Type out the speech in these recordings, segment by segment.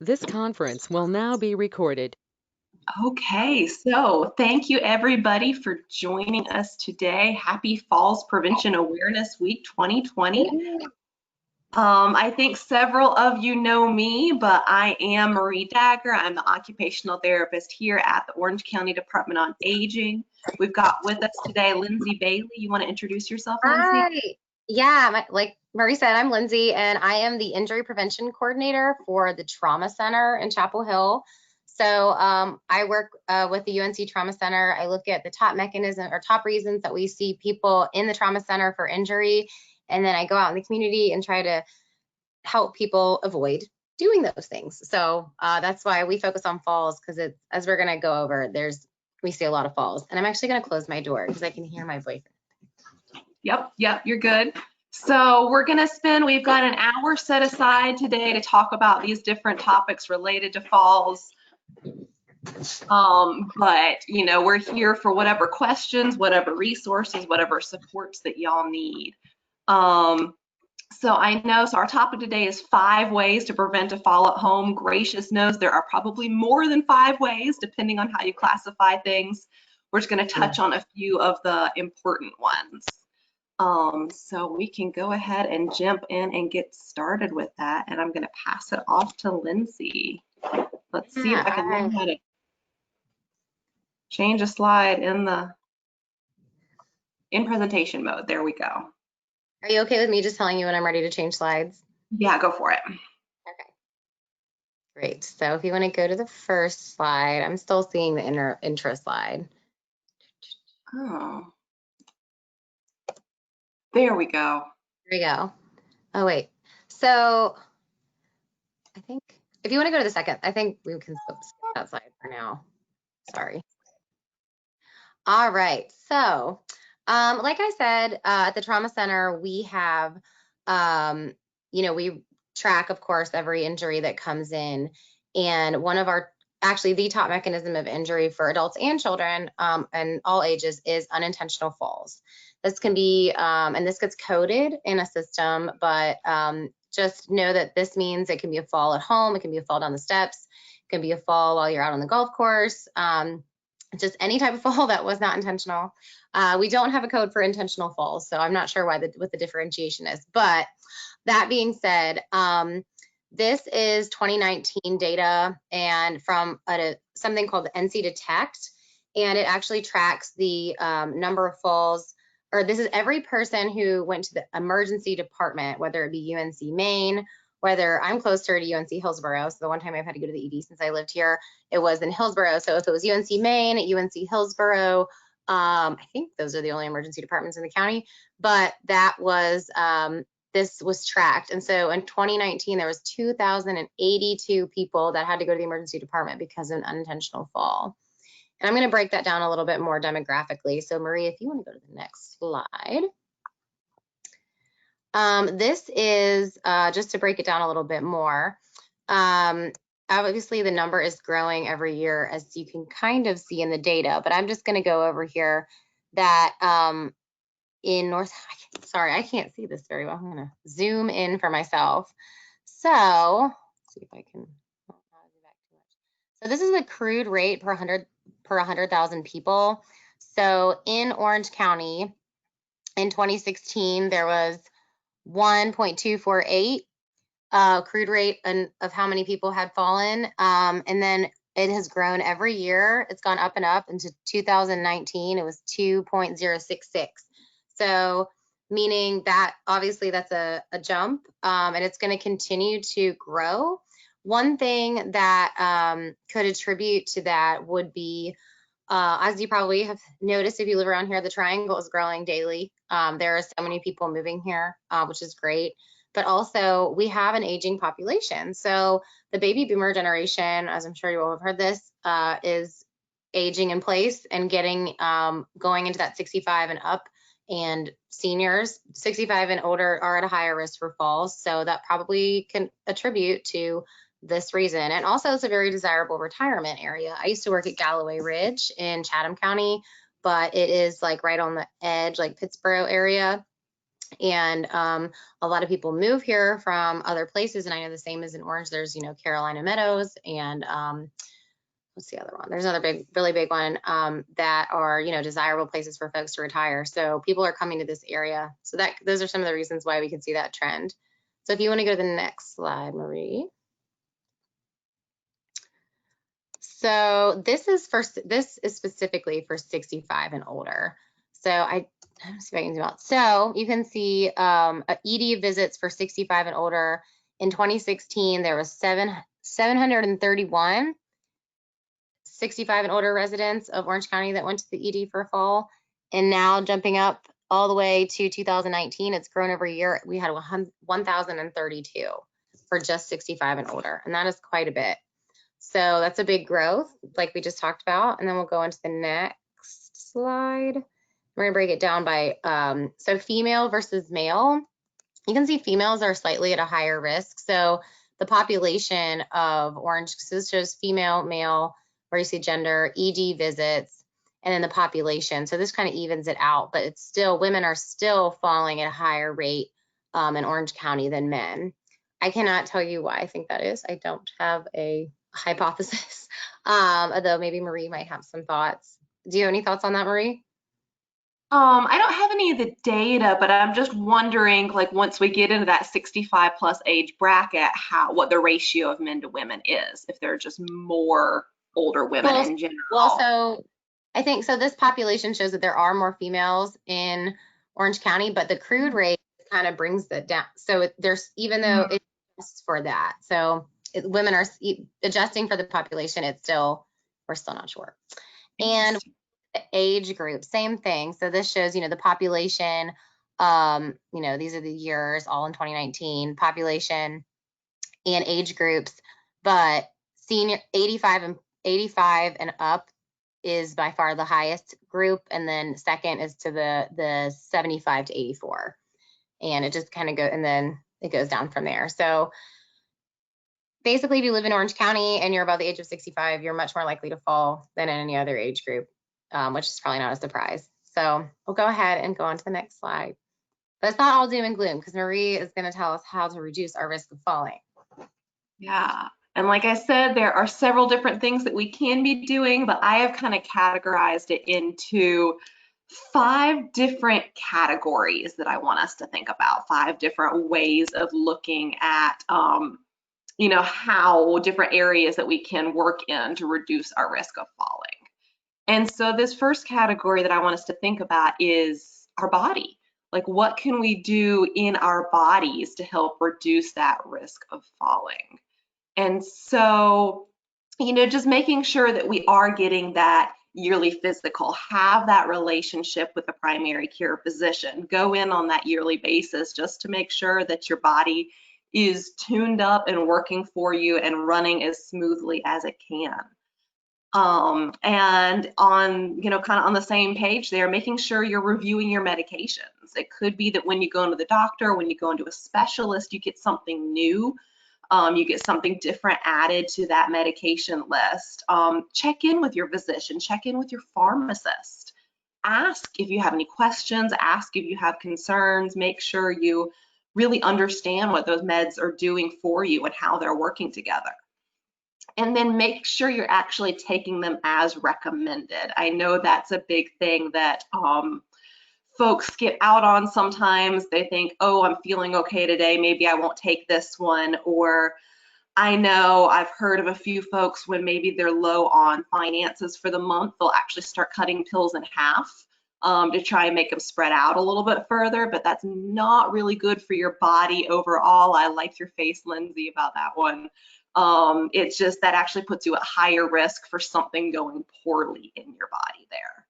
This conference will now be recorded. Okay, so thank you everybody for joining us today. Happy Falls Prevention Awareness Week 2020. I think several of you know me, but I am Marie Dagger. I'm the occupational therapist here at the Orange County Department on Aging. We've got with us today Lindsay Bailey. You want to introduce yourself, Lindsay? Hi. Yeah, like Marie said, I'm Lindsay, and I am the injury prevention coordinator for the Trauma Center in Chapel Hill. So I work with the UNC Trauma Center. I look at the top mechanism or top reasons that we see people in the trauma center for injury, and then I go out in the community and try to help people avoid doing those things. So that's why we focus on falls, because it's, as we're gonna go over, we see a lot of falls. And I'm actually gonna close my door because I can hear my boyfriend. Yep, you're good. So we've got an hour set aside today to talk about these different topics related to falls. But we're here for whatever questions, whatever resources, whatever supports that y'all need. So our topic today is 5 ways to prevent a fall at home. Gracious knows there are probably more than 5 ways, depending on how you classify things. We're just going to touch on a few of the important ones. So we can go ahead and jump in and get started with that. And I'm going to pass it off to Lindsay. Let's see if I can learn how to change a slide in presentation mode. There we go. Are you okay with me just telling you when I'm ready to change slides? Yeah, go for it. Okay. Great. So if you want to go to the first slide, I'm still seeing the intro slide. Oh. There we go. There we go. Oh, wait. So I think if you want to go to the second, I think we can skip that slide for now. Sorry. All right. So like I said, at the Trauma Center, we have, we track, of course, every injury that comes in. And one of actually the top mechanism of injury for adults and children and all ages is unintentional falls. This can be, and this gets coded in a system, but just know that this means it can be a fall at home, it can be a fall down the steps, it can be a fall while you're out on the golf course, just any type of fall that was not intentional. We don't have a code for intentional falls, so I'm not sure what the differentiation is. But that being said, this is 2019 data and from something called the NC Detect, and it actually tracks the number of falls, or this is every person who went to the emergency department, whether it be UNC Maine, whether I'm closer to UNC Hillsborough. So the one time I've had to go to the ED since I lived here, it was in Hillsborough. So if it was UNC Maine, UNC Hillsborough, I think those are the only emergency departments in the county, but that was, this was tracked. And so in 2019, there was 2,082 people that had to go to the emergency department because of an unintentional fall. And I'm going to break that down a little bit more demographically. So Marie, if you want to go to the next slide. This is just to break it down a little bit more. Obviously, the number is growing every year, as you can kind of see in the data, but I'm just going to go over here that in sorry, I can't see this very well. I'm going to zoom in for myself. So let's see if I can. So this is the crude rate per 100,000 people. So in Orange County in 2016, there was 1.248 crude rate of how many people had fallen. And then it has grown every year. It's gone up and up. Into 2019, it was 2.066. So meaning that obviously that's a jump, and it's going to continue to grow. One thing that could attribute to that would be, as you probably have noticed if you live around here, the triangle is growing daily. There are so many people moving here, which is great. But also we have an aging population. So the baby boomer generation, as I'm sure you all have heard this, is aging in place and getting going into that 65 and up, and seniors 65 and older are at a higher risk for falls. So that probably can attribute to this reason. And also it's a very desirable retirement area. I used to work at Galloway Ridge in Chatham County, but it is like right on the edge, like Pittsboro area. And a lot of people move here from other places, and I know the same as in Orange. There's, Carolina Meadows and what's the other one? There's another really big one that are, desirable places for folks to retire. So people are coming to this area. So those are some of the reasons why we can see that trend. So if you want to go to the next slide, Marie. So this is specifically for 65 and older. So let me see if I can zoom out. So you can see ED visits for 65 and older. In 2016, there was 731 65 and older residents of Orange County that went to the ED for a fall. And now jumping up all the way to 2019, it's grown every year. We had 1,032 for just 65 and older, and that is quite a bit. So that's a big growth, like we just talked about. And then we'll go into the next slide. We're gonna break it down by, so female versus male. You can see females are slightly at a higher risk. So the population of Orange, so this shows female, male, where you see gender, ED visits, and then the population. So this kind of evens it out, but it's still, women are still falling at a higher rate in Orange County than men. I cannot tell you why I think that is. I don't have a hypothesis, although maybe Marie might have some thoughts. Do you have any thoughts on that, Marie? I don't have any of the data, but I'm just wondering, like, once we get into that 65 plus age bracket, what the ratio of men to women is, if there are just more older women in general. Well, so I think, so this population shows that there are more females in Orange County, but the crude rate kind of brings that down. So there's, even though it's for that, so women are adjusting for the population, we're still not sure. And age group, same thing. So this shows, the population, these are the years all in 2019, population and age groups, but senior 85 and up is by far the highest group. And then second is to the 75 to 84. And it just kind of goes, and then it goes down from there. So basically, if you live in Orange County and you're above the age of 65, you're much more likely to fall than in any other age group, which is probably not a surprise. So we'll go ahead and go on to the next slide. But it's not all doom and gloom, because Marie is going to tell us how to reduce our risk of falling. Yeah, and like I said, there are several different things that we can be doing, but I have kind of categorized it into 5 different categories that I want us to think about, 5 different ways of looking at how different areas that we can work in to reduce our risk of falling. And so this first category that I want us to think about is our body. Like, what can we do in our bodies to help reduce that risk of falling? And so, just making sure that we are getting that yearly physical, have that relationship with a primary care physician, go in on that yearly basis just to make sure that your body is tuned up and working for you and running as smoothly as it can. And on, kind of on the same page there, making sure you're reviewing your medications. It could be that when you go into the doctor, when you go into a specialist, you get something new. You get something different added to that medication list. Check in with your physician, check in with your pharmacist. Ask if you have any questions, ask if you have concerns, make sure you really understand what those meds are doing for you and how they're working together. And then make sure you're actually taking them as recommended. I know that's a big thing that folks skip out on sometimes. They think, oh, I'm feeling okay today, maybe I won't take this one. Or I know I've heard of a few folks when maybe they're low on finances for the month, they'll actually start cutting pills in half to try and make them spread out a little bit further, but that's not really good for your body overall. I like your face, Lindsay, about that one. It's just that actually puts you at higher risk for something going poorly in your body there.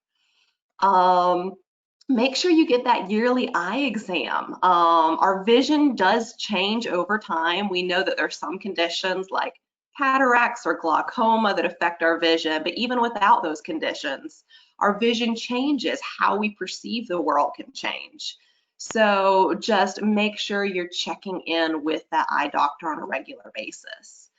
Make sure you get that yearly eye exam. Our vision does change over time. We know that there's some conditions like cataracts or glaucoma that affect our vision, but even without those conditions, our vision changes. How we perceive the world can change. So just make sure you're checking in with that eye doctor on a regular basis.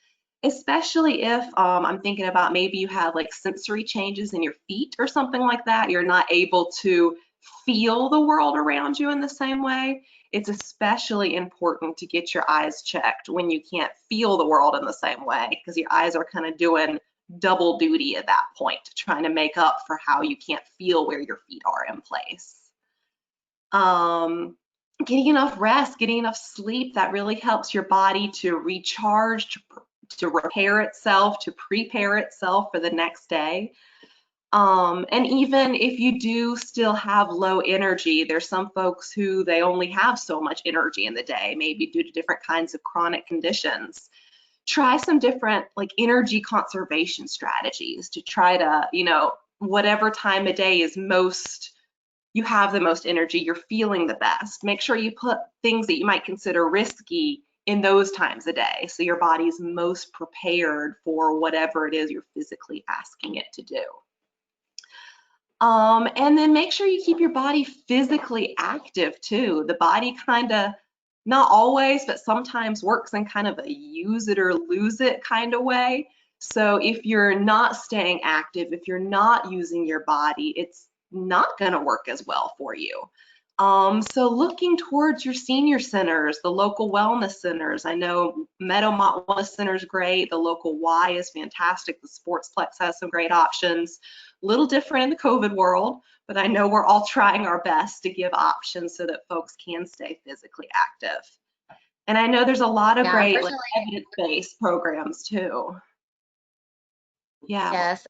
Especially if I'm thinking about maybe you have like sensory changes in your feet or something like that. You're not able to feel the world around you in the same way. It's especially important to get your eyes checked when you can't feel the world in the same way, because your eyes are kind of doing double duty at that point, trying to make up for how you can't feel where your feet are in place. Getting enough rest, getting enough sleep, that really helps your body to recharge, to repair itself, to prepare itself for the next day. And even if you do still have low energy, there's some folks who they only have so much energy in the day, maybe due to different kinds of chronic conditions. Try some different like energy conservation strategies to try to, you know, whatever time of day is most, you have the most energy, you're feeling the best. Make sure you put things that you might consider risky in those times of day, so your body's most prepared for whatever it is you're physically asking it to do. And then make sure you keep your body physically active too. The body kind of, not always, but sometimes works in kind of a use it or lose it kind of way. So if you're not staying active, if you're not using your body, it's not going to work as well for you. So looking towards your senior centers, the local wellness centers. I know Meadowmont Wellness Center is great. The local Y is fantastic. The Sportsplex has some great options. A little different in the COVID world, but I know we're all trying our best to give options so that folks can stay physically active. And I know there's a lot of great like, evidence-based programs too. Yeah. Yes.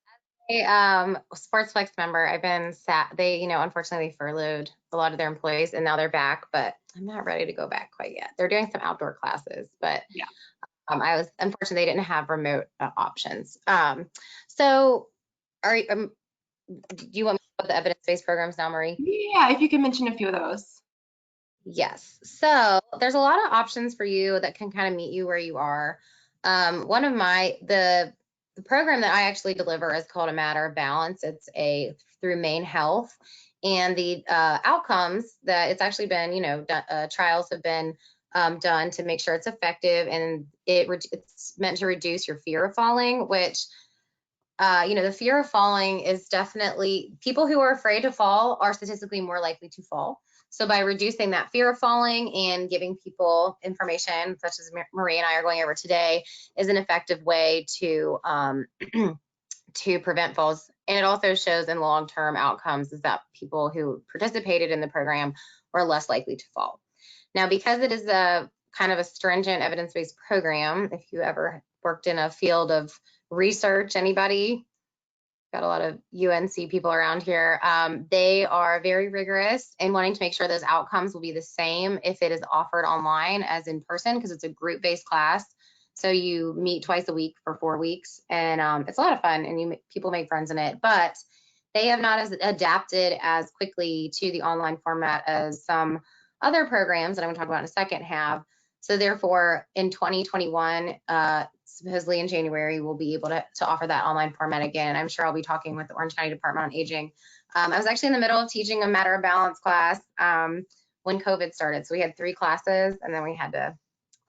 Sportsplex member, I've been they, you know, unfortunately they furloughed a lot of their employees and now they're back, but I'm not ready to go back quite yet. They're doing some outdoor classes, but yeah, I was unfortunate they didn't have remote options. So do you want me to put the evidence-based programs now, Marie? Yeah, if you can mention a few of those. Yes. So there's a lot of options for you that can kind of meet you where you are. One of the program that I actually deliver is called A Matter of Balance. It's through Maine Health, and the outcomes that it's actually been, you know, trials have been done to make sure it's effective, and it's meant to reduce your fear of falling, which you know, the fear of falling is definitely, people who are afraid to fall are statistically more likely to fall. So by reducing that fear of falling and giving people information, such as Marie and I are going over today, is an effective way to to prevent falls. And it also shows in long-term outcomes is that people who participated in the program are less likely to fall. Now, because it is a kind of a stringent evidence-based program, if you ever worked in a field of research, anybody? Got a lot of UNC people around here. They are very rigorous in wanting to make sure those outcomes will be the same if it is offered online as in person, because it's a group-based class. So you meet twice a week for 4 weeks, and it's a lot of fun, and people make friends in it. But they have not adapted as quickly to the online format as some other programs that I'm going to talk about in a second have. So therefore, in 2021, supposedly in January, we'll be able to offer that online format again. I'm sure I'll be talking with the Orange County Department on Aging. I was actually in the middle of teaching a Matter of Balance class when COVID started. So we had 3 classes, and then we had to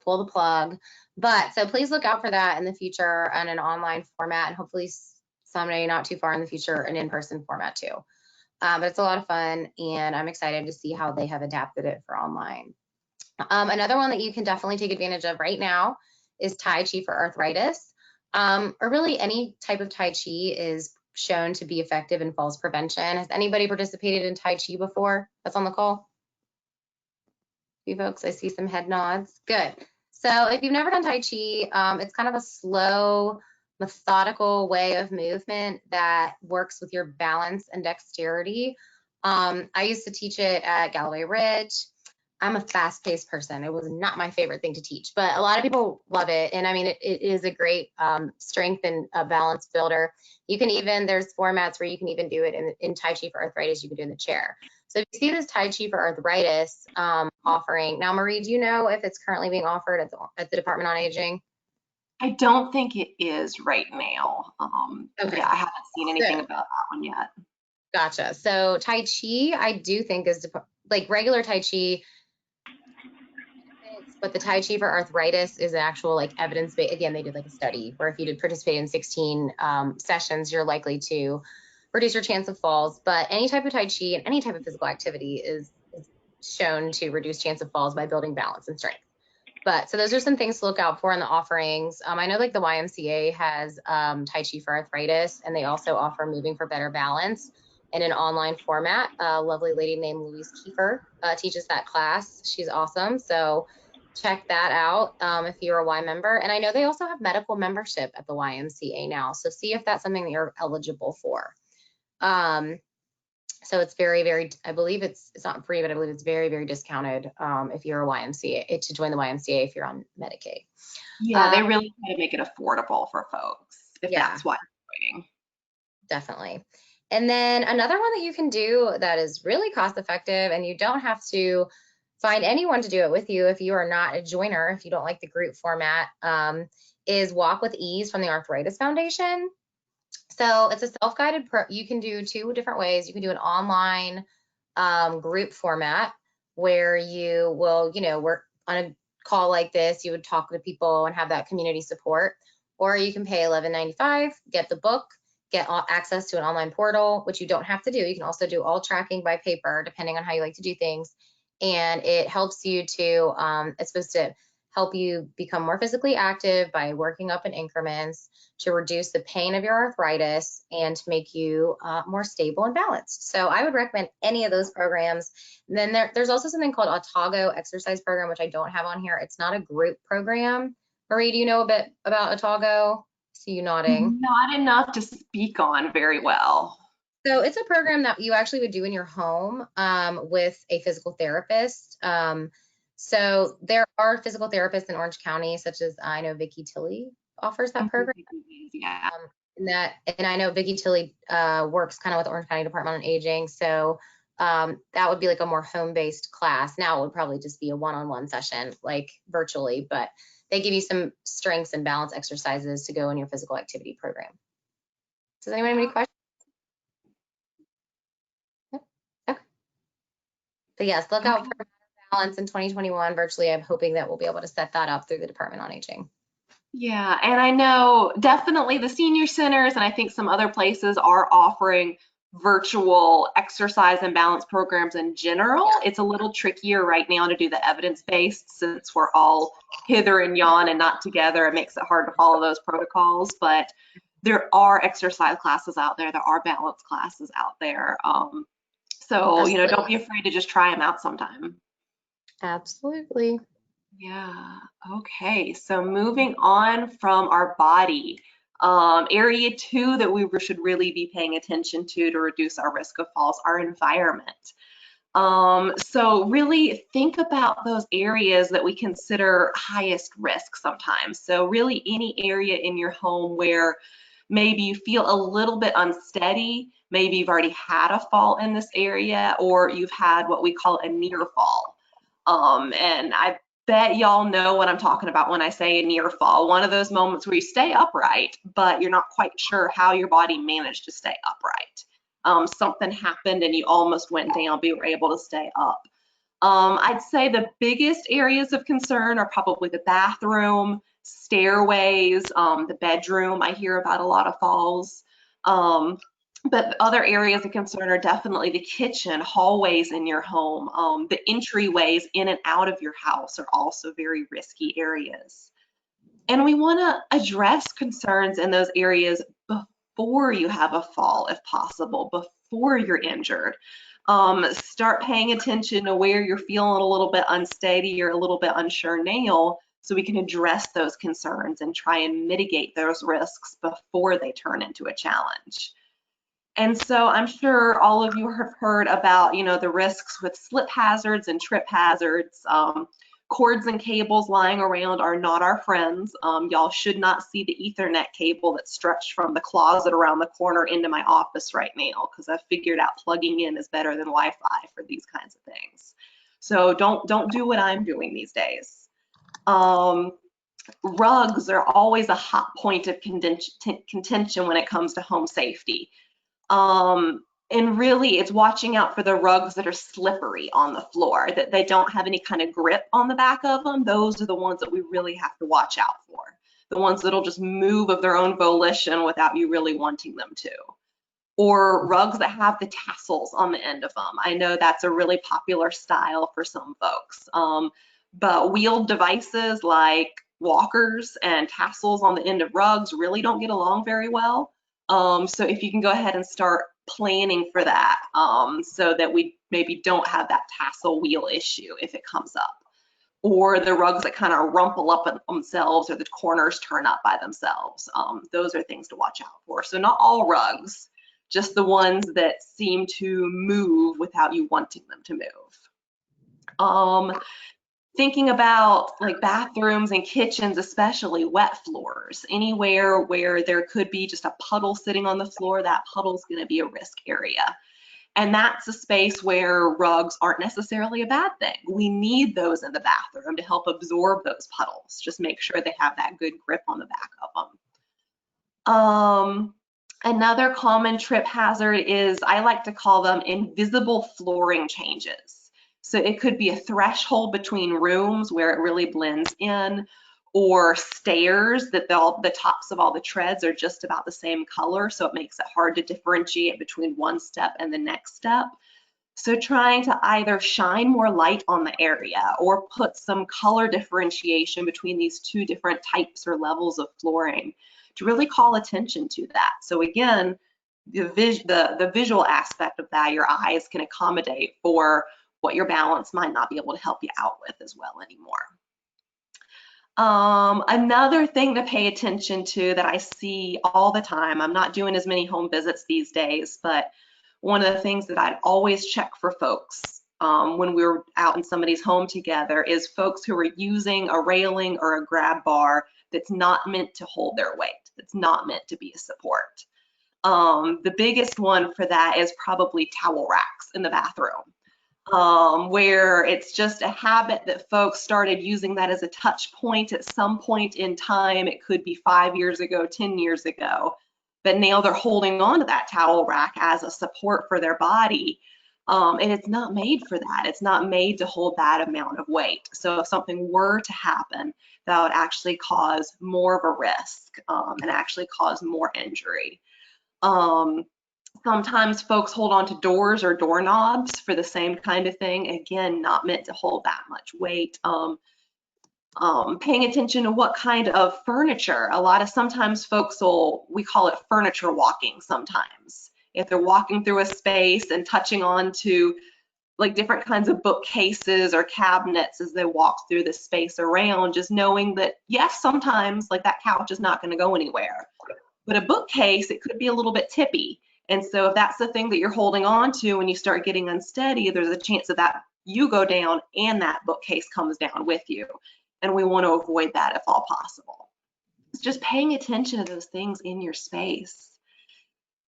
pull the plug. But so please look out for that in the future on an online format, and hopefully someday, not too far in the future, an in-person format too. But it's a lot of fun, and I'm excited to see how they have adapted it for online. Another one that you can definitely take advantage of right now is Tai Chi for arthritis, or really any type of Tai Chi is shown to be effective in falls prevention. Has anybody participated in Tai Chi before that's on the call? You folks, I see some head nods. Good. So if you've never done Tai Chi, it's kind of a slow, methodical way of movement that works with your balance and dexterity. I used to teach it at Galloway Ridge. I'm a fast-paced person. It was not my favorite thing to teach, but a lot of people love it. And I mean, it is a great strength and balance builder. You can even, there's formats where you can even do it in Tai Chi for arthritis, you can do it in the chair. So if you see this Tai Chi for arthritis offering, now Marie, do you know if it's currently being offered at the Department on Aging? I don't think it is right now. Okay. Yeah, I haven't seen anything about that one yet. Gotcha. So Tai Chi, I do think is like regular Tai Chi, but the Tai Chi for arthritis is an actual like evidence-based. Again, they did like a study where if you did participate in 16 sessions, you're likely to reduce your chance of falls. But any type of Tai Chi and any type of physical activity is shown to reduce chance of falls by building balance and strength. But so those are some things to look out for in the offerings. I know like the YMCA has Tai Chi for arthritis, and they also offer moving for better balance in an online format. A lovely lady named Louise Kiefer teaches that class. She's awesome. So check that out if you're a Y member. And I know they also have medical membership at the YMCA now. So see if that's something that you're eligible for. So it's very, very, I believe it's not free, but I believe it's very, very discounted if you're a YMCA, to join the YMCA if you're on Medicaid. Yeah, they really try to make it affordable for folks, if that's why you're joining. Definitely. And then another one that you can do that is really cost effective, and you don't have to find anyone to do it with you if you are not a joiner, if you don't like the group format, is Walk with Ease from the Arthritis Foundation. So it's a self-guided, you can do two different ways. You can do an online group format where you will, work on a call like this. You would talk to people and have that community support. Or you can pay $11.95, get the book, get access to an online portal, which you don't have to do. You can also do all tracking by paper, depending on how you like to do things. And it helps you to, it's supposed to help you become more physically active by working up in increments, to reduce the pain of your arthritis, and to make you more stable and balanced. So I would recommend any of those programs. And then there's also something called Otago exercise program, which I don't have on here. It's not a group program. Marie, do you know a bit about Otago? I see you nodding. Not enough to speak on very well. So it's a program that you actually would do in your home with a physical therapist. So there are physical therapists in Orange County, such as I know Vicki Tilley offers that program. Yeah. And I know Vicki Tilley works kind of with Orange County Department on Aging. So that would be like a more home-based class. Now it would probably just be a one-on-one session, like virtually, but they give you some strengths and balance exercises to go in your physical activity program. Does anyone have any questions? Okay. But yes, look out for balance in 2021 virtually. I'm hoping that we'll be able to set that up through the Department on Aging. Yeah, and I know definitely the senior centers, and I think some other places are offering virtual exercise and balance programs in general. It's a little trickier right now to do the evidence-based, since we're all hither and yon and not together. It makes it hard to follow those protocols, but there are exercise classes out there. There are balance classes out there. So, don't be afraid to just try them out sometime. Absolutely. Yeah. Okay. So moving on from our body, area 2 that we should really be paying attention to reduce our risk of falls, our environment. So really think about those areas that we consider highest risk sometimes. So really any area in your home where maybe you feel a little bit unsteady, maybe you've already had a fall in this area, or you've had what we call a near fall. And I bet y'all know what I'm talking about when I say a near fall. One of those moments where you stay upright, but you're not quite sure how your body managed to stay upright. Something happened and you almost went down, but you were able to stay up. I'd say the biggest areas of concern are probably the bathroom, stairways, the bedroom. I hear about a lot of falls. But other areas of concern are definitely the kitchen, hallways in your home, the entryways in and out of your house are also very risky areas. And we want to address concerns in those areas before you have a fall, if possible, before you're injured. Start paying attention to where you're feeling a little bit unsteady or a little bit unsure now, so we can address those concerns and try and mitigate those risks before they turn into a challenge. And so I'm sure all of you have heard about, the risks with slip hazards and trip hazards. Cords and cables lying around are not our friends. Y'all should not see the Ethernet cable that's stretched from the closet around the corner into my office right now, because I've figured out plugging in is better than Wi-Fi for these kinds of things. So don't do what I'm doing these days. Rugs are always a hot point of contention when it comes to home safety. And really it's watching out for the rugs that are slippery on the floor, that they don't have any kind of grip on the back of them. Those are the ones that we really have to watch out for. The ones that'll just move of their own volition without you really wanting them to. or rugs that have the tassels on the end of them. I know that's a really popular style for some folks. But wheeled devices like walkers and tassels on the end of rugs really don't get along very well. So if you can go ahead and start planning for that, so that we maybe don't have that tassel wheel issue if it comes up. Or the rugs that kind of rumple up themselves, or the corners turn up by themselves. Those are things to watch out for. So not all rugs, just the ones that seem to move without you wanting them to move. Thinking about like bathrooms and kitchens, especially wet floors, anywhere where there could be just a puddle sitting on the floor, that puddle's going to be a risk area. And that's a space where rugs aren't necessarily a bad thing. We need those in the bathroom to help absorb those puddles. Just make sure they have that good grip on the back of them. Another common trip hazard is, I like to call them invisible flooring changes. So it could be a threshold between rooms where it really blends in, or stairs that the tops of all the treads are just about the same color, so it makes it hard to differentiate between one step and the next step. So trying to either shine more light on the area or put some color differentiation between these two different types or levels of flooring to really call attention to that. So again, the visual aspect of that, your eyes can accommodate for what your balance might not be able to help you out with as well anymore. Another thing to pay attention to that I see all the time, I'm not doing as many home visits these days, but one of the things that I'd always check for folks when we were out in somebody's home together is folks who are using a railing or a grab bar that's not meant to hold their weight, that's not meant to be a support. The biggest one for that is probably towel racks in the bathroom. Where it's just a habit that folks started using that as a touch point at some point in time. It could be 5 years ago, 10 years ago, but now they're holding on to that towel rack as a support for their body. And it's not made for that. It's not made to hold that amount of weight. So if something were to happen, that would actually cause more of a risk and actually cause more injury. Sometimes folks hold on to doors or doorknobs for the same kind of thing. Again, not meant to hold that much weight. Paying attention to what kind of furniture. Sometimes folks we call it furniture walking sometimes. If they're walking through a space and touching on to like different kinds of bookcases or cabinets as they walk through the space around, just knowing that yes, sometimes like that couch is not going to go anywhere. But a bookcase, it could be a little bit tippy. And so if that's the thing that you're holding on to when you start getting unsteady, there's a chance that you go down and that bookcase comes down with you. And we want to avoid that if all possible. It's just paying attention to those things in your space.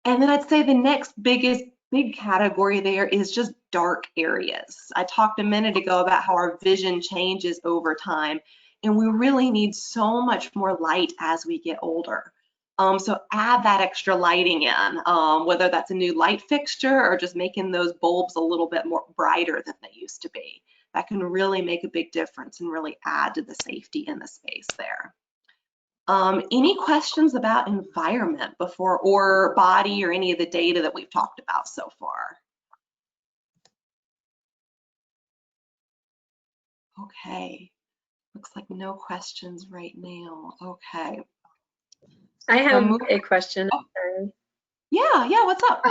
And then I'd say the next big category there is just dark areas. I talked a minute ago about how our vision changes over time, and we really need so much more light as we get older. So add that extra lighting in, whether that's a new light fixture or just making those bulbs a little bit more brighter than they used to be. That can really make a big difference and really add to the safety in the space there. Any questions about environment or body or any of the data that we've talked about so far? Okay, looks like no questions right now. Okay. I have a question. Yeah, what's up?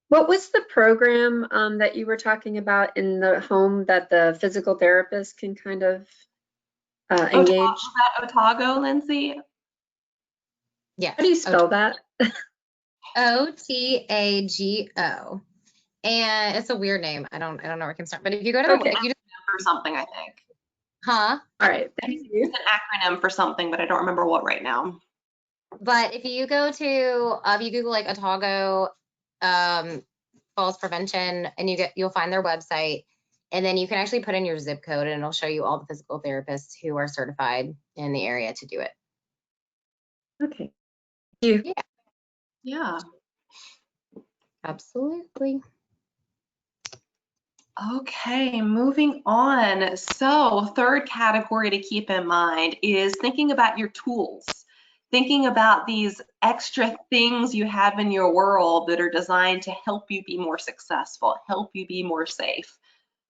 What was the program that you were talking about in the home that the physical therapist can kind of engage? Is that Otago, Lindsay? Yeah. How do you spell that? Otago. And it's a weird name. I don't know where it can start. But if you go to Okay. For something, I think. All right. Thank you. It's an acronym for something, but I don't remember what right now. But if you go to if you Google like Otago falls prevention, and you'll find their website, and then you can actually put in your zip code, and it'll show you all the physical therapists who are certified in the area to do it. Okay. Thank you. Yeah. Absolutely. Okay, moving on. So third category to keep in mind is thinking about your tools. thinking about these extra things you have in your world that are designed to help you be more successful, help you be more safe.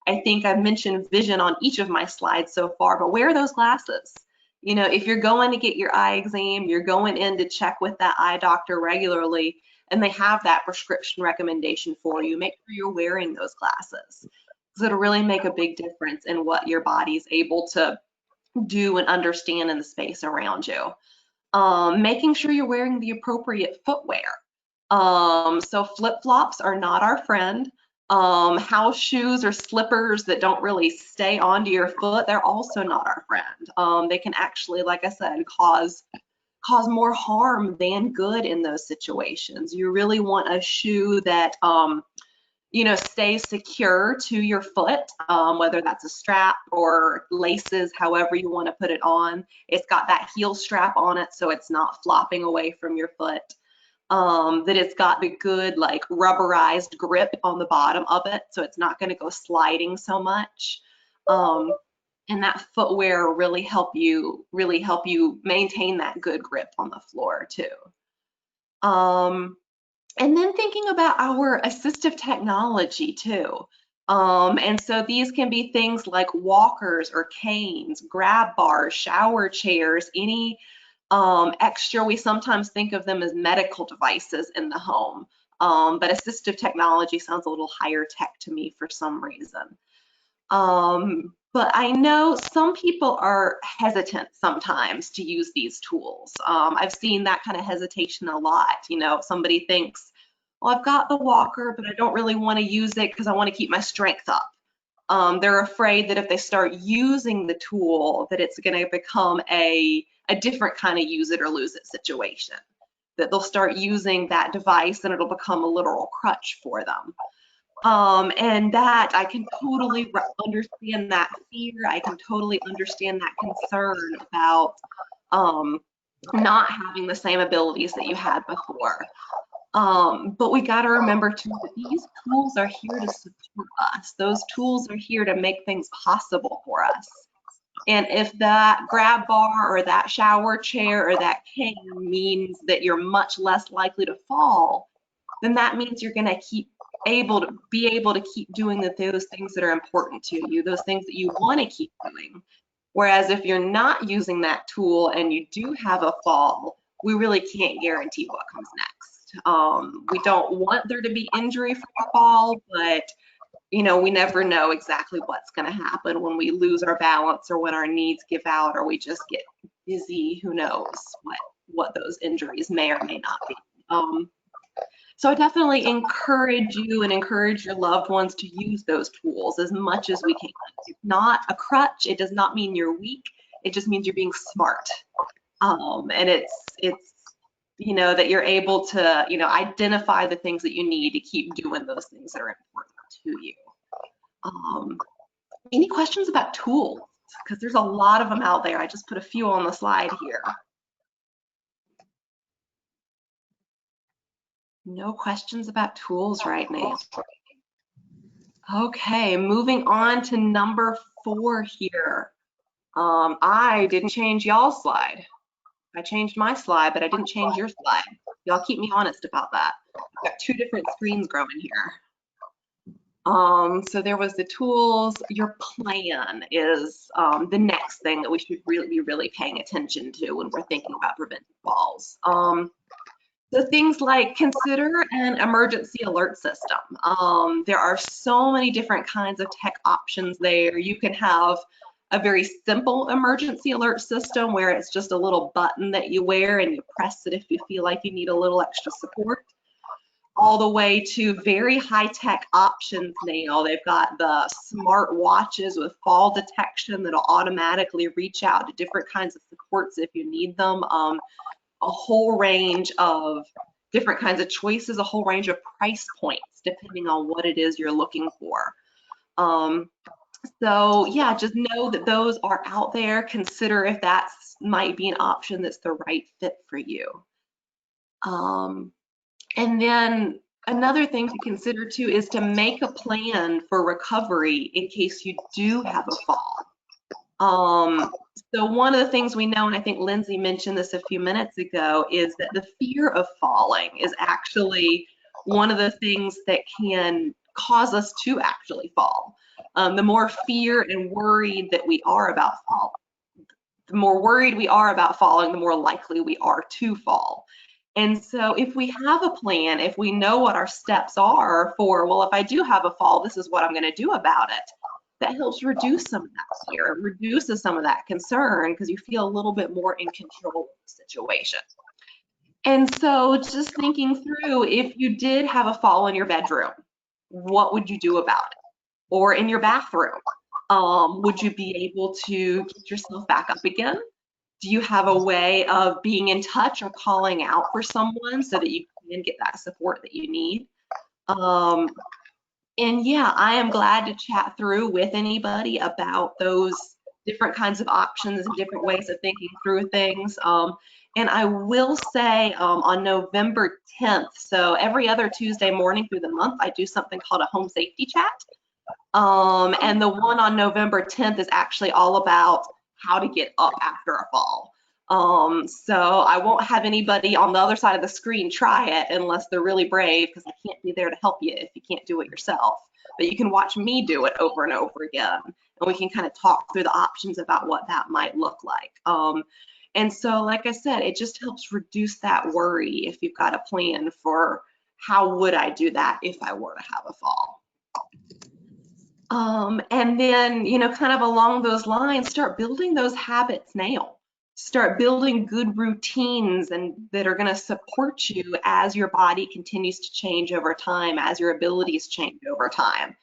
I think I've mentioned vision on each of my slides so far, but wear those glasses. You know, if you're going to get your eye exam, you're going in to check with that eye doctor regularly, and they have that prescription recommendation for you, make sure you're wearing those glasses, because it'll really make a big difference in what your body's able to do and understand in the space around you. Making sure you're wearing the appropriate footwear. So flip-flops are not our friend. House shoes or slippers that don't really stay onto your foot, they're also not our friend. They can actually, like I said, cause more harm than good in those situations. You really want a shoe that you know, stays secure to your foot, whether that's a strap or laces, however you want to put it on. It's got that heel strap on it, so it's not flopping away from your foot. That it's got the good, like, rubberized grip on the bottom of it, so it's not going to go sliding so much. And that footwear really help you maintain that good grip on the floor too. And then thinking about our assistive technology too. And so these can be things like walkers or canes, grab bars, shower chairs, any extra. We sometimes think of them as medical devices in the home, but assistive technology sounds a little higher tech to me for some reason. But I know some people are hesitant sometimes to use these tools. I've seen that kind of hesitation a lot. You know, somebody thinks, well, I've got the walker, but I don't really want to use it because I want to keep my strength up. They're afraid that if they start using the tool, that it's going to become a different kind of use it or lose it situation, that they'll start using that device and it'll become a literal crutch for them. And that I can totally understand that fear. I can totally understand that concern about not having the same abilities that you had before. But we got to remember too that these tools are here to support us. Those tools are here to make things possible for us. And if that grab bar or that shower chair or that cane means that you're much less likely to fall, then that means you're going to be able to keep doing those things that are important to you, those things that you want to keep doing. Whereas if you're not using that tool and you do have a fall, we really can't guarantee what comes next. We don't want there to be injury from a fall, but you know, we never know exactly what's going to happen when we lose our balance or when our knees give out or we just get dizzy. Who knows what those injuries may or may not be. So I definitely encourage you and encourage your loved ones to use those tools as much as we can. It's not a crutch. It does not mean you're weak. It just means you're being smart. And it's you know, that you're able to, you know, identify the things that you need to keep doing those things that are important to you. Any questions about tools? Because there's a lot of them out there. I just put a few on the slide here. No questions about tools right now. Okay, moving on to number 4 here. I didn't change y'all's slide. I changed my slide, but I didn't change your slide. Y'all keep me honest about that. I've got 2 different screens growing here. So there was the tools. Your plan is the next thing that we should really be paying attention to when we're thinking about preventing falls. So things like consider an emergency alert system. There are so many different kinds of tech options there. You can have a very simple emergency alert system where it's just a little button that you wear and you press it if you feel like you need a little extra support, all the way to very high-tech options now. They've got the smart watches with fall detection that'll automatically reach out to different kinds of supports if you need them. A whole range of different kinds of choices, a whole range of price points depending on what it is you're looking for. So yeah, just know that those are out there. Consider if that might be an option that's the right fit for you. And then another thing to consider too is to make a plan for recovery in case you do have a fall. So one of the things we know, and I think Lindsay mentioned this a few minutes ago, is that the fear of falling is actually one of the things that can cause us to actually fall. The more fear and worried that we are about falling, the more worried we are about falling, the more likely we are to fall. And so if we have a plan, if we know what our steps are for, well, if I do have a fall, this is what I'm going to do about it, that helps reduce some of that fear, reduces some of that concern, because you feel a little bit more in control of the situation. And so just thinking through, if you did have a fall in your bedroom, what would you do about it? Or in your bathroom, would you be able to get yourself back up again? Do you have a way of being in touch or calling out for someone so that you can get that support that you need? And yeah, I am glad to chat through with anybody about those different kinds of options and different ways of thinking through things. And I will say on November 10th, so every other Tuesday morning through the month, I do something called a home safety chat. And the one on November 10th is actually all about how to get up after a fall. So I won't have anybody on the other side of the screen try it unless they're really brave, because I can't be there to help you if you can't do it yourself. But you can watch me do it over and over again, and we can kind of talk through the options about what that might look like. And so, like I said, it just helps reduce that worry if you've got a plan for how would I do that if I were to have a fall. And then, you know, kind of along those lines, start building those habits now. Start building good routines and that are going to support you as your body continues to change over time, as your abilities change over time.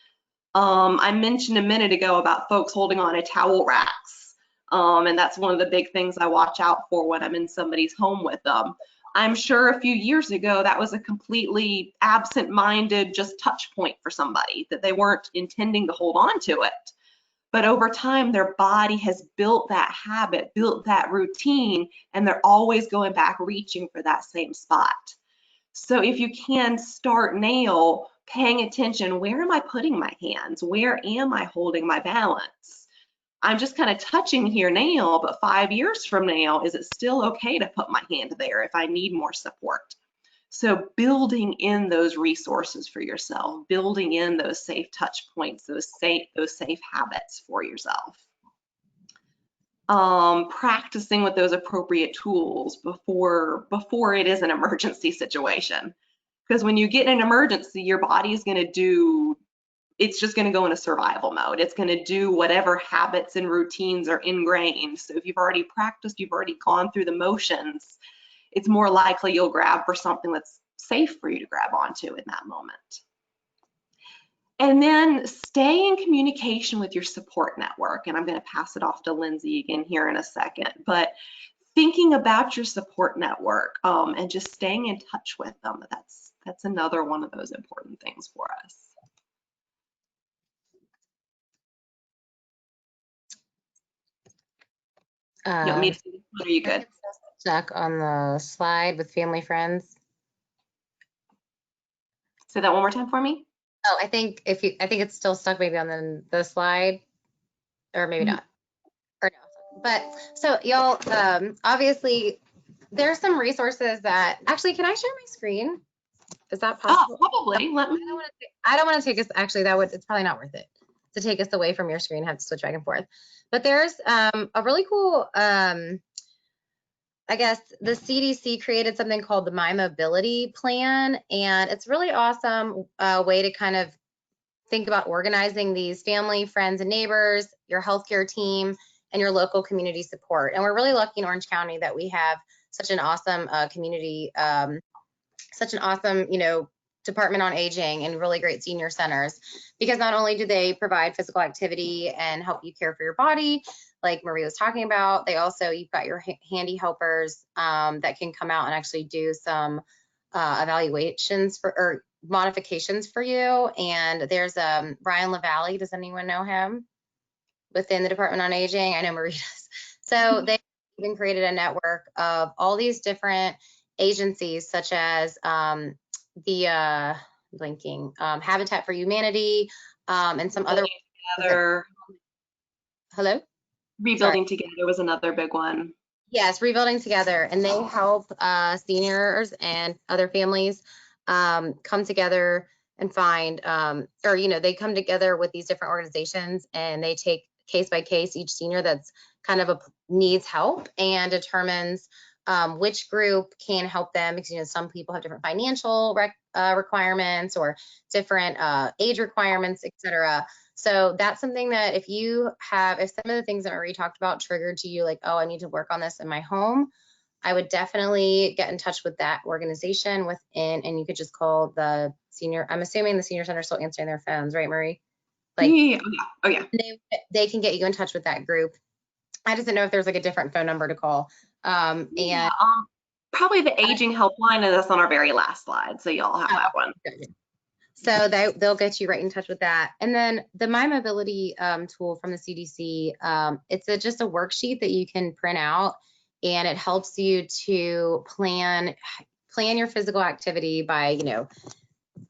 I mentioned a minute ago about folks holding on to towel racks. And that's one of the big things I watch out for when I'm in somebody's home with them. I'm sure a few years ago that was a completely absent-minded just touch point for somebody, that they weren't intending to hold on to it. But over time, their body has built that habit, built that routine, and they're always going back reaching for that same spot. So if you can start now paying attention, where am I putting my hands? Where am I holding my balance? I'm just kind of touching here now, but 5 years from now, is it still okay to put my hand there if I need more support? So building in those resources for yourself, building in those safe touch points, those safe habits for yourself. Practicing with those appropriate tools before it is an emergency situation. Because when you get in an emergency, your body is going to do, it's just going to go into survival mode. It's going to do whatever habits and routines are ingrained. So if you've already practiced, you've already gone through the motions, it's more likely you'll grab for something that's safe for you to grab onto in that moment. And then stay in communication with your support network. And I'm going to pass it off to Lindsay again here in a second. But thinking about your support network and just staying in touch with them, that's another one of those important things for us. You want me to see this one? Are you good? Stuck on the slide with family friends. Say that one more time for me. Oh, I think it's still stuck maybe on the slide, or maybe not, or no. But so y'all, obviously there's some resources that actually, can I share my screen? Is that possible? Oh, probably. Let me. I don't want to take us, actually it's probably not worth it to take us away from your screen, have to switch back and forth. But there's a really cool, I guess the CDC created something called the My Mobility Plan, and it's really awesome way to kind of think about organizing these family, friends, and neighbors, your healthcare team, and your local community support. And we're really lucky in Orange County that we have such an awesome community, such an awesome, Department on Aging and really great senior centers, because not only do they provide physical activity and help you care for your body, like Marie was talking about, they also, you've got your handy helpers that can come out and actually do some evaluations or modifications for you. And there's Brian LaValle, does anyone know him? Within the Department on Aging, I know Marie does. So they even created a network of all these different agencies, such as the Habitat for Humanity and some other. Hello? Rebuilding Together was another big one. Yes, Rebuilding Together, and they help seniors and other families come together and find, or they come together with these different organizations, and they take case by case each senior that's kind of needs help, and determines which group can help them, because some people have different financial requirements or different age requirements, etc. So that's something that if some of the things that Marie talked about triggered to you, like, oh, I need to work on this in my home, I would definitely get in touch with that organization and you could just call I'm assuming the senior center is still answering their phones, right, Marie? Like, Yeah. Oh yeah. They can get you in touch with that group. I just didn't know if there's like a different phone number to call. Yeah, probably the aging helpline, and that's on our very last slide, so y'all have that one. So they'll get you right in touch with that. And then the My Mobility tool from the CDC, it's just a worksheet that you can print out, and it helps you to plan your physical activity by,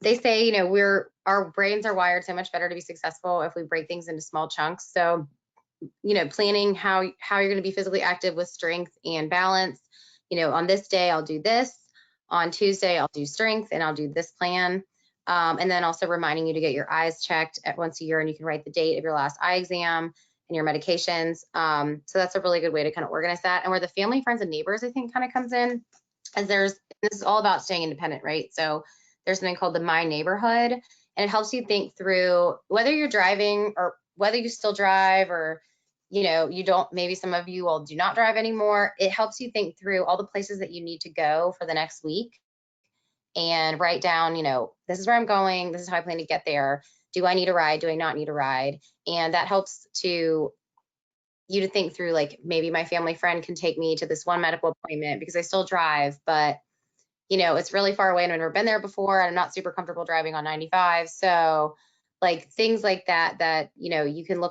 they say, our brains are wired so much better to be successful if we break things into small chunks. So, planning how you're going to be physically active with strength and balance. On this day, I'll do this. On Tuesday, I'll do strength, and I'll do this plan. And then also reminding you to get your eyes checked at once a year, and you can write the date of your last eye exam and your medications. So that's a really good way to kind of organize that. And where the family, friends, and neighbors, I think, kind of comes in, as this is all about staying independent, right? So there's something called the My Neighborhood, and it helps you think through whether you're driving or whether you still drive, or you don't, maybe some of you all do not drive anymore. It helps you think through all the places that you need to go for the next week, and write down, this is where I'm going, this is how I plan to get there. Do I need a ride? Do I not need a ride? And that helps you to think through, like, maybe my family friend can take me to this one medical appointment because I still drive, but it's really far away and I've never been there before, and I'm not super comfortable driving on 95. So like things like that, you can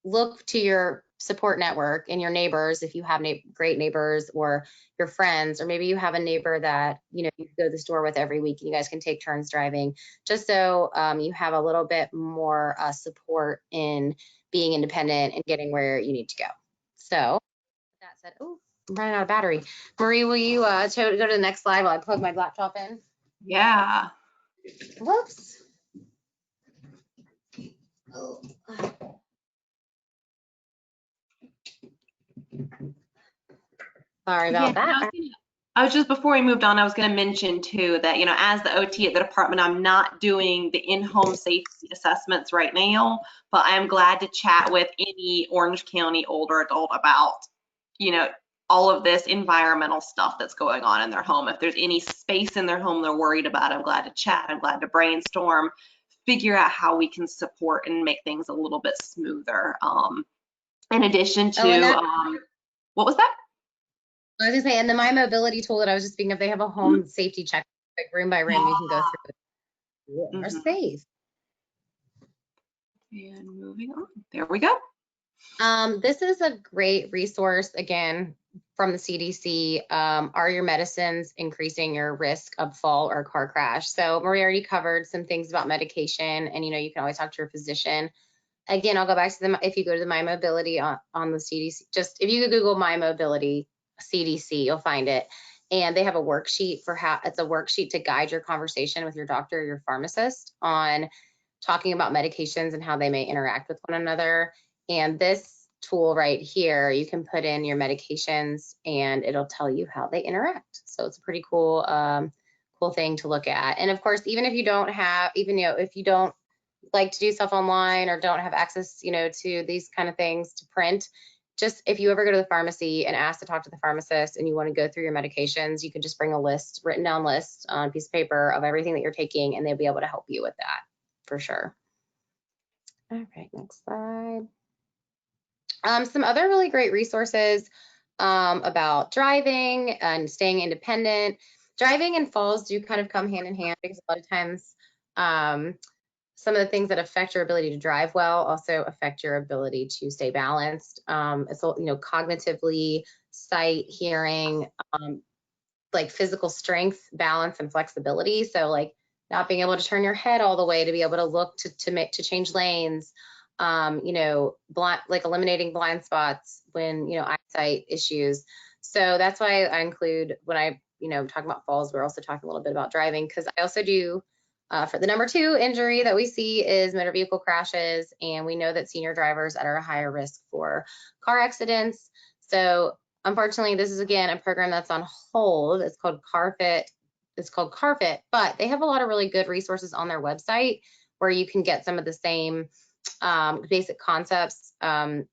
look to your support network and your neighbors, if you have great neighbors, or your friends, or maybe you have a neighbor that you go to the store with every week, and you guys can take turns driving, just so you have a little bit more support in being independent and getting where you need to go. So with that said, oh, I'm running out of battery. Marie, will you go to the next slide while I plug my laptop in? Yeah. Whoops. Oh. Sorry about that. I was just, before we moved on, I was going to mention too that, as the OT at the department, I'm not doing the in-home safety assessments right now, but I'm glad to chat with any Orange County older adult about, all of this environmental stuff that's going on in their home. If there's any space in their home they're worried about, I'm glad to chat. I'm glad to brainstorm, figure out how we can support and make things a little bit smoother. In addition to, what was that? I was gonna say, and the My Mobility tool that I was just speaking of, they have a home safety check, like room by room, you can go through. More safe. And moving on, there we go. This is a great resource, again, from the CDC. Are your medicines increasing your risk of fall or car crash? So Maria already covered some things about medication, and you can always talk to your physician. Again, I'll go back to them. If you go to the My Mobility on the CDC, just if you Google My Mobility CDC, you'll find it. And they have a worksheet it's a worksheet to guide your conversation with your doctor or your pharmacist on talking about medications and how they may interact with one another. And this tool right here, you can put in your medications and it'll tell you how they interact. So it's a pretty cool, cool thing to look at. And of course, even if you don't have, if you don't like to do stuff online or don't have access, to these kind of things to print, just if you ever go to the pharmacy and ask to talk to the pharmacist and you want to go through your medications, you can just bring a written down list on a piece of paper of everything that you're taking, and they'll be able to help you with that for sure. All right, next slide. Some other really great resources about driving and staying independent. Driving and falls do kind of come hand in hand, because a lot of times some of the things that affect your ability to drive well also affect your ability to stay balanced. It's cognitively, sight, hearing, like physical strength, balance, and flexibility. So like not being able to turn your head all the way to be able to look to change lanes, you know, like eliminating blind spots when, you know, eyesight issues. So that's why I include, when I, you know, talk about falls, we're also talking a little bit about driving, because I also do, for the number 2 injury that we see is motor vehicle crashes. And we know that senior drivers are at a higher risk for car accidents. So unfortunately, this is again a program that's on hold. It's called CarFit. It's called CarFit, but they have a lot of really good resources on their website where you can get some of the same basic concepts. When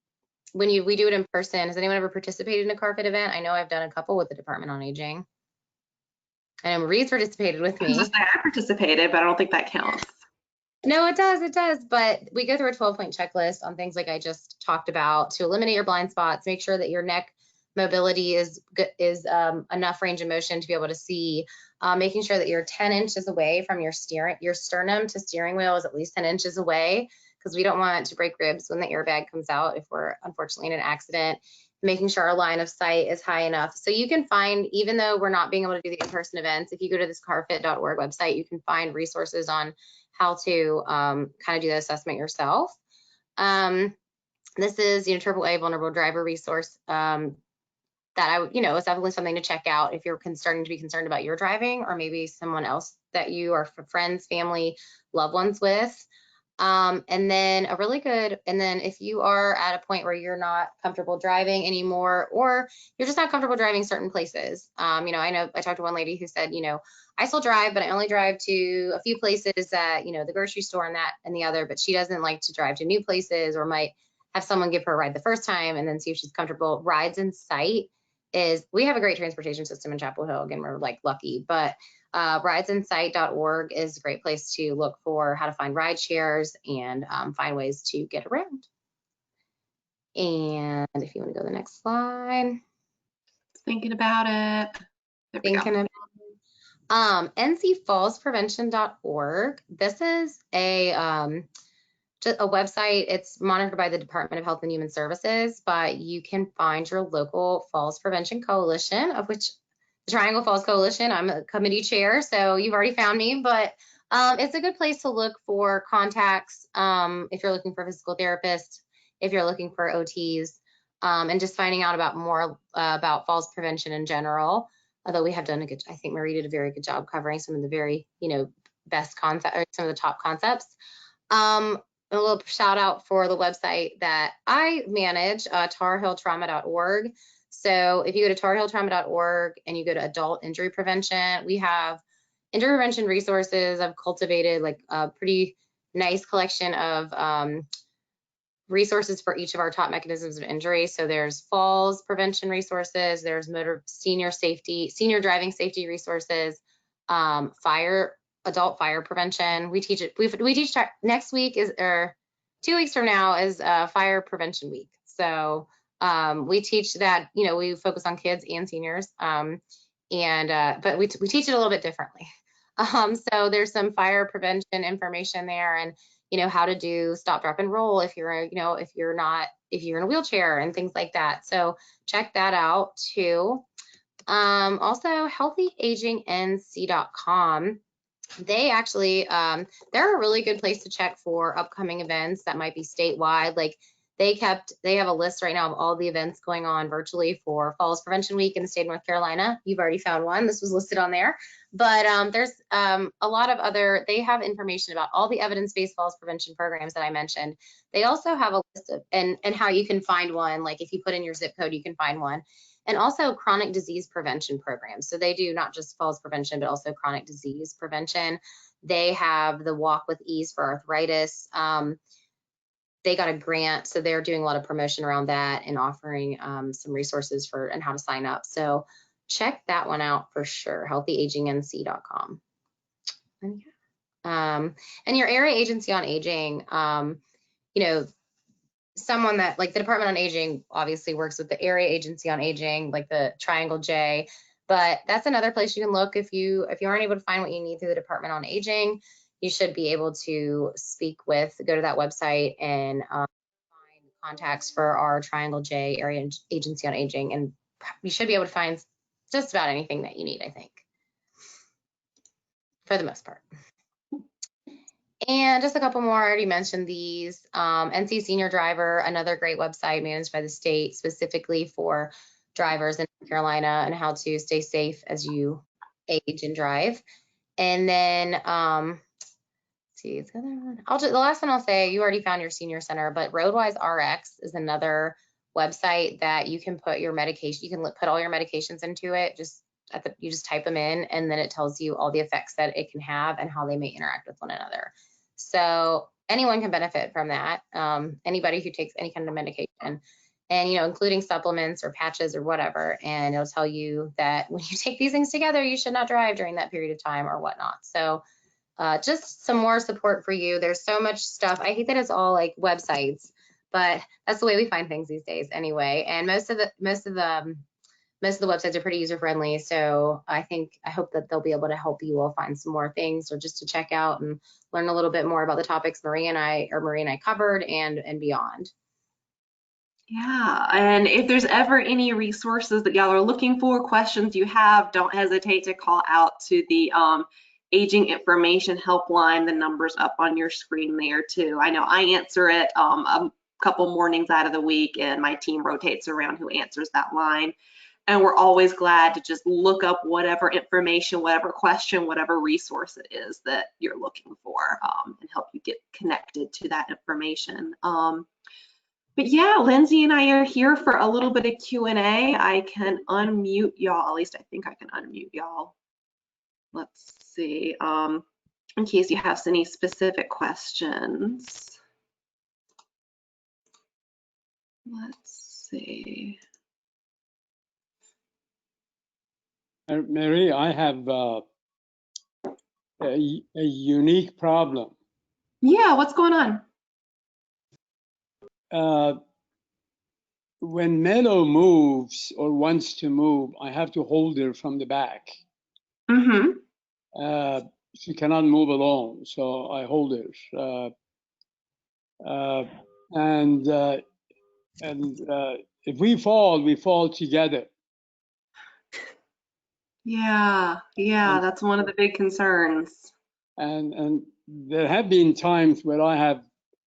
we do it in person, has anyone ever participated in a CarFit event? I know I've done a couple with the Department on Aging. And Marie's participated with me. I participated, but I don't think that counts. No, it does. But we go through a 12-point checklist on things like I just talked about to eliminate your blind spots, make sure that your neck mobility is enough range of motion to be able to see, making sure that you're 10 inches away from your sternum to steering wheel is at least 10 inches away, because we don't want to break ribs when the airbag comes out if we're unfortunately in an accident. Making sure our line of sight is high enough. So you can find, even though we're not being able to do the in-person events, if you go to this carfit.org website, you can find resources on how to kind of do the assessment yourself. This is, you know, AAA vulnerable driver resource that is definitely something to check out if you're starting to be concerned about your driving, or maybe someone else that you are friends, family, loved ones with. And then if you are at a point where you're not comfortable driving anymore, or you're just not comfortable driving certain places, you know, I talked to one lady who said, you know, I still drive, but I only drive to a few places that, you know, the grocery store and that and the other, but she doesn't like to drive to new places, or might have someone give her a ride the first time and then see if she's comfortable. Rides in Sight we have a great transportation system in Chapel Hill. Again, we're like lucky, but ridesinsight.org is a great place to look for how to find ride shares and find ways to get around. And if you want to go to the next slide. Thinking about it. NCFallsPrevention.org. This is a website. It's monitored by the Department of Health and Human Services, but you can find your local Falls Prevention Coalition, of which the Triangle Falls Coalition, I'm a committee chair, so you've already found me, but it's a good place to look for contacts if you're looking for a physical therapist, if you're looking for OTs, and just finding out about more about falls prevention in general. Although we have done I think Marie did a very good job covering some of the very, you know, best concepts, or some of the top concepts. A little shout out for the website that I manage, tarhilltrauma.org. So if you go to tarhilltrauma.org and you go to adult injury prevention, we have injury prevention resources. I've cultivated like a pretty nice collection of resources for each of our top mechanisms of injury. So there's falls prevention resources, there's senior driving safety resources, adult fire prevention. We teach next week or 2 weeks from now is fire prevention week. So we teach that, you know, we focus on kids and seniors, but we teach it a little bit differently. So there's some fire prevention information there, and, you know, how to do stop, drop, and roll if you're in a wheelchair and things like that. So check that out too. Also healthyagingnc.com. They actually, they're a really good place to check for upcoming events that might be statewide. Like they have a list right now of all the events going on virtually for Falls Prevention Week in the state of North Carolina. You've already found one. This was listed on there. But there's a lot of they have information about all the evidence-based falls prevention programs that I mentioned. They also have a list of, and how you can find one. Like if you put in your zip code, you can find one. And also chronic disease prevention programs. So they do not just falls prevention, but also chronic disease prevention. They have the Walk with Ease for arthritis. They got a grant, so they're doing a lot of promotion around that and offering some resources and how to sign up. So check that one out for sure, healthyagingnc.com. And your area agency on aging, you know, someone that, like the Department on Aging obviously works with the area agency on aging, like the Triangle J, but that's another place you can look if you aren't able to find what you need through the Department on Aging. You should be able to go to that website and find contacts for our Triangle J area agency on aging, and you should be able to find just about anything that you need, I think, for the most part. And just a couple more, I already mentioned these. NC Senior Driver, another great website managed by the state specifically for drivers in North Carolina and how to stay safe as you age and drive. And then, let's see, the other one. The last one I'll say, you already found your senior center, but Roadwise RX is another website that you can put your medication, you can put all your medications into it. You just type them in, and then it tells you all the effects that it can have and how they may interact with one another. So anyone can benefit from that. Anybody who takes any kind of medication, and including supplements or patches or whatever, and it'll tell you that when you take these things together, you should not drive during that period of time or whatnot. So just some more support for you. There's so much stuff. I hate that it's all like websites, but that's the way we find things these days anyway. And most of the websites are pretty user friendly. So I hope that they'll be able to help you all find some more things, or just to check out and learn a little bit more about the topics Marie and I covered and beyond. Yeah, and if there's ever any resources that y'all are looking for, questions you have, don't hesitate to call out to the Aging Information Helpline. The number's up on your screen there too. I know I answer it a couple mornings out of the week, and my team rotates around who answers that line. And we're always glad to just look up whatever information, whatever question, whatever resource it is that you're looking for, and help you get connected to that information. But yeah, Lindsay and I are here for a little bit of Q&A. I can unmute y'all. At least I think I can unmute y'all. Let's see, in case you have any specific questions. Let's see. Mary, I have a unique problem. Yeah, what's going on? When Mello moves or wants to move, I have to hold her from the back. Mm-hmm. She cannot move alone, so I hold her. And if we fall together. Yeah, that's one of the big concerns. And there have been times where I have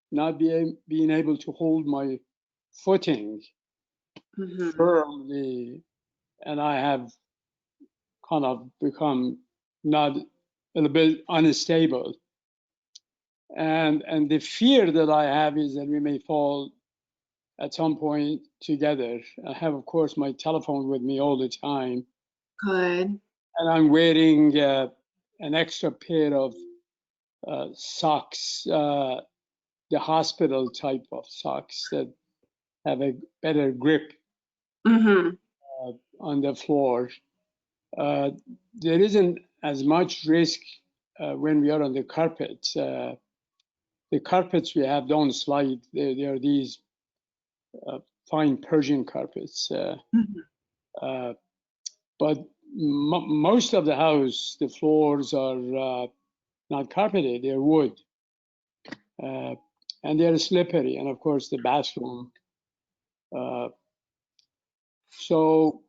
not been able to hold my footing firmly, and I have kind of become not a little bit unstable. And the fear that I have is that we may fall at some point together. I have, of course, my telephone with me all the time. Good. And I'm wearing an extra pair of socks, the hospital type of socks that have a better grip on the floor. There isn't as much risk when we are on the carpet. The carpets we have don't slide. They are these fine Persian carpets. But most of the house, the floors are not carpeted, they're wood. And they're slippery, and of course the bathroom. So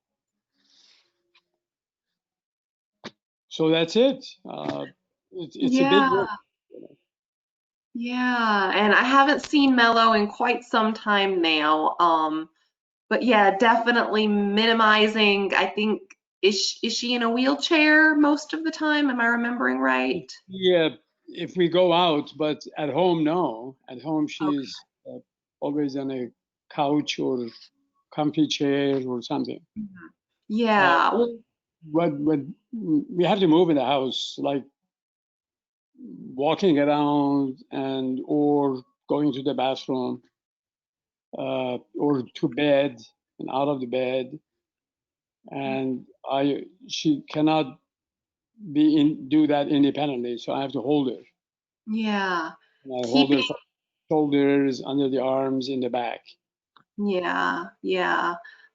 that's it. It's a big risk. Yeah, and I haven't seen Mello in quite some time now. But yeah, definitely minimizing. I think is she in a wheelchair most of the time? Am I remembering right? Yeah, if we go out, but at home, no. At home, she's always on a couch or comfy chair or something. Yeah. But we have to move in the house, like walking around or going to the bathroom or to bed and out of the bed. And she cannot do that independently, so I have to hold her. Yeah. And I hold her from the shoulders, under the arms, in the back. Yeah.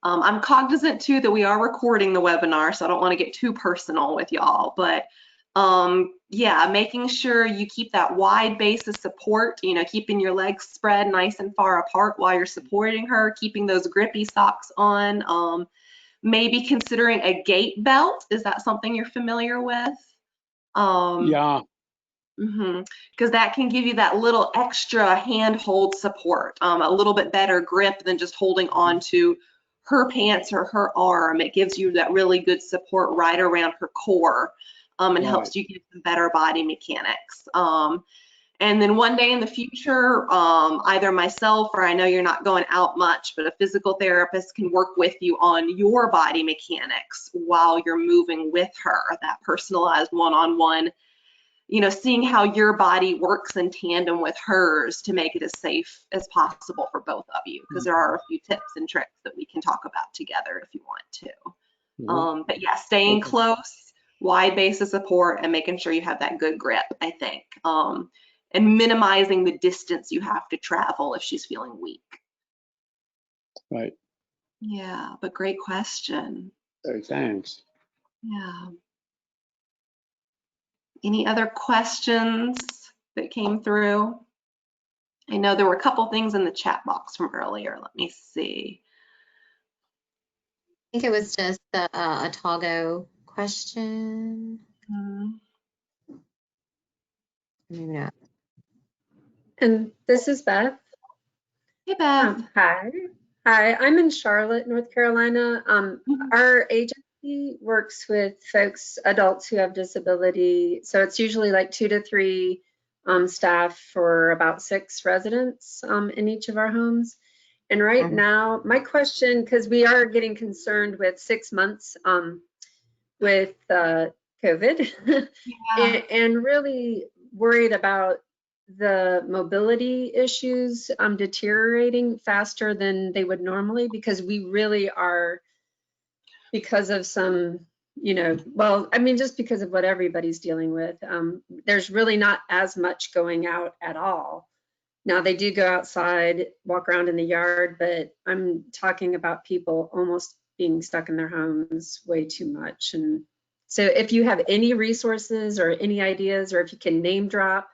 I'm cognizant too that we are recording the webinar, so I don't want to get too personal with y'all, but yeah, making sure you keep that wide base of support, keeping your legs spread nice and far apart while you're supporting her, keeping those grippy socks on, maybe considering a gait belt. Is that something you're familiar with? Yeah. Because that can give you that little extra handhold support, a little bit better grip than just holding on to her pants or her arm. It gives you that really good support right around her core, and Right. helps you get some better body mechanics. And then one day in the future, either myself, or I know you're not going out much, but a physical therapist can work with you on your body mechanics while you're moving with her, that personalized one-on-one, seeing how your body works in tandem with hers to make it as safe as possible for both of you, because there are a few tips and tricks that we can talk about together if you want to. But yeah, staying close, wide base of support, and making sure you have that good grip, I think. And minimizing the distance you have to travel if she's feeling weak. Right. Yeah, but great question. Thanks. Yeah. Any other questions that came through? I know there were a couple things in the chat box from earlier. Let me see. I think it was just a Togo question. Maybe not. And this is Beth. Hey, Beth. Hi. I'm in Charlotte, North Carolina. Our agency works with adults who have disability. So it's usually like 2 to 3 staff for about 6 residents in each of our homes. And right now, my question, because we are getting concerned with 6 months with COVID, and really worried about the mobility issues deteriorating faster than they would normally, because we really are, because of some, well, I mean, just because of what everybody's dealing with, there's really not as much going out at all. Now they do go outside, walk around in the yard, but I'm talking about people almost being stuck in their homes way too much. And so if you have any resources or any ideas, or if you can name drop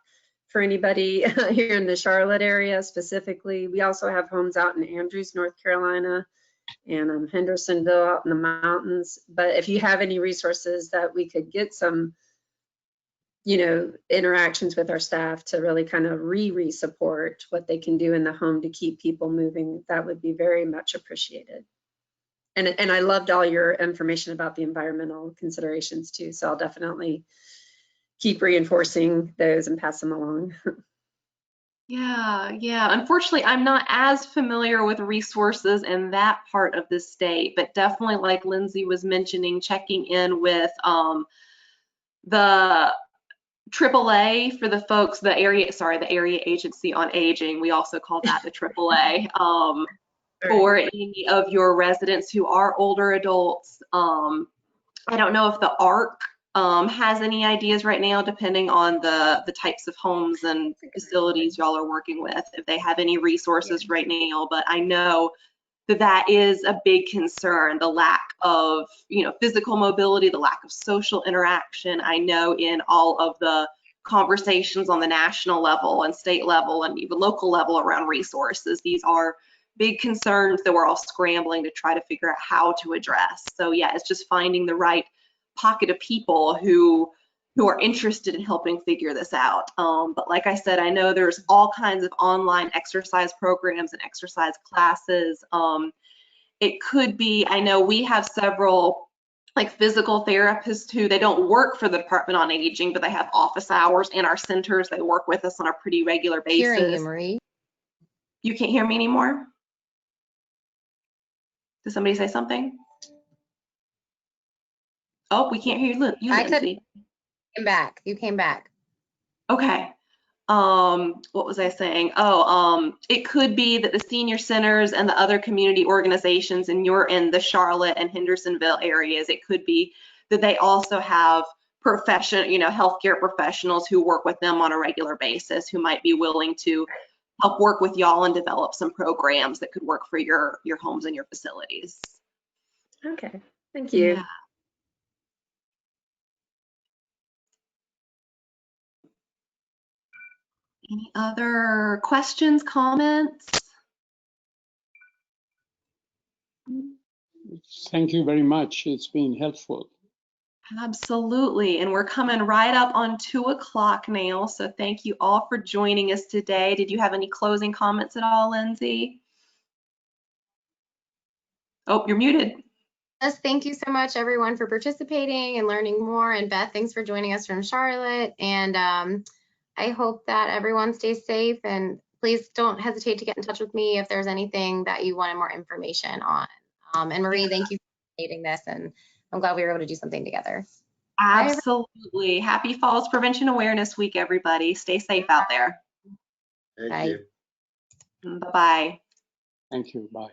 for anybody here in the Charlotte area specifically. We also have homes out in Andrews, North Carolina, and Hendersonville out in the mountains. But if you have any resources that we could get some, interactions with our staff to really kind of re-support what they can do in the home to keep people moving, that would be very much appreciated. And I loved all your information about the environmental considerations too. So I'll definitely keep reinforcing those and pass them along. Yeah. Unfortunately, I'm not as familiar with resources in that part of the state, but definitely, like Lindsay was mentioning, checking in with the AAA for the folks, the area agency on aging. We also call that the AAA. For any of your residents who are older adults. I don't know if the ARC has any ideas right now, depending on the types of homes and facilities y'all are working with, if they have any resources right now. But I know that is a big concern, the lack of physical mobility, the lack of social interaction. I know in all of the conversations on the national level and state level and even local level around resources, these are big concerns that we're all scrambling to try to figure out how to address. So yeah, it's just finding the right pocket of people who are interested in helping figure this out. But like I said, I know there's all kinds of online exercise programs and exercise classes. It could be, I know we have several like physical therapists who, they don't work for the Department on Aging, but they have office hours in our centers. They work with us on a pretty regular basis. Hearing you, Marie. You can't hear me anymore? Did somebody say something? Oh, we can't hear you, Lindsay. You came back. Okay. What was I saying? Oh, it could be that the senior centers and the other community organizations, and you're in the Charlotte and Hendersonville areas, it could be that they also have healthcare professionals who work with them on a regular basis, who might be willing to help work with y'all and develop some programs that could work for your homes and your facilities. Okay, thank you. Yeah. Any other questions, comments? Thank you very much. It's been helpful. Absolutely. And we're coming right up on 2 o'clock now. So thank you all for joining us today. Did you have any closing comments at all, Lindsay? Oh, you're muted. Yes, thank you so much, everyone, for participating and learning more. And Beth, thanks for joining us from Charlotte. And I hope that everyone stays safe. And please don't hesitate to get in touch with me if there's anything that you wanted more information on. And Marie, thank you for creating this. And I'm glad we were able to do something together. Absolutely. Happy Falls Prevention Awareness Week, everybody. Stay safe out there. Bye. Bye-bye. Thank you. Bye.